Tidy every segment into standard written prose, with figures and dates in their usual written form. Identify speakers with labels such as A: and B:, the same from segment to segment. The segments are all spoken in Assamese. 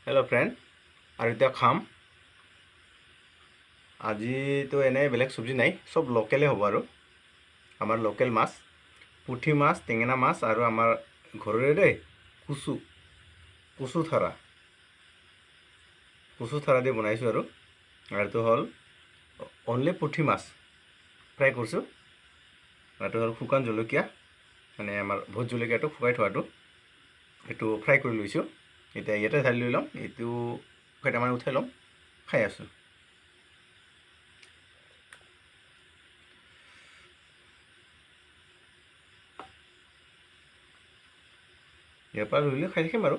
A: হেল্ল' ফ্ৰেণ্ড, আৰু এতিয়া খাম। আজিতো এনে বেলেগ চব্জি নাই, চব লোকেলে হ'ব আৰু আমাৰ লোকেল মাছ, পুঠি মাছ, টেঙেনা মাছ আৰু আমাৰ ঘৰৰে দেই কচু থাৰা দি বনাইছোঁ আৰু এইটো হ'ল অনলি পুঠি মাছ ফ্ৰাই কৰিছোঁ। এইটো হ'ল শুকান জলকীয়া, মানে আমাৰ ভোট জলকীয়াটো শুকাই থোৱাটো, এইটো ফ্ৰাই কৰি লৈছোঁ। এতিয়া ইয়াতে ঢালি লৈ ল'ম, এইটো কেইটামান উঠাই ল'ম, খাই আছোঁ। ইয়াৰ পৰা লৈ লৈ খাই থাকিম আৰু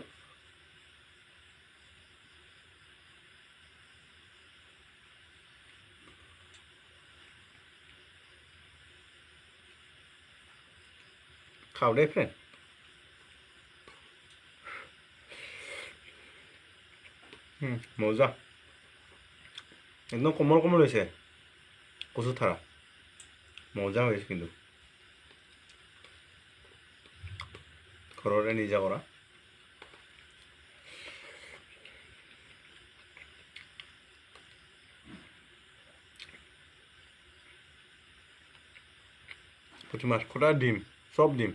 A: খাওঁ দেই ফ্ৰেণ্ড। মজা, একদম কোমল কোমল হৈছে কচু থাৰা, মজা হৈছে কিন্তু ঘৰৰে নিজা কৰা। পুঠি মাছ খুটা দিম, চব দিম।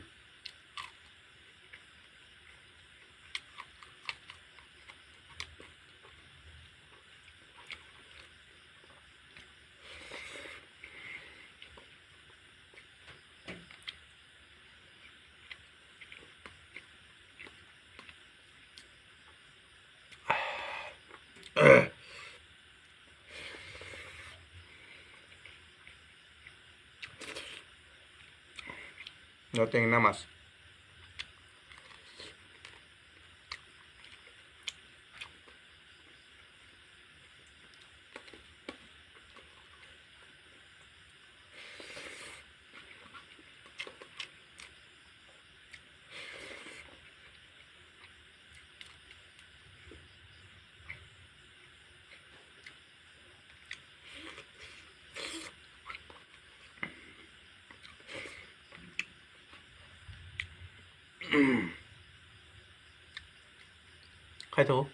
A: টেঙনা মাছ, খাই থাকোঁ।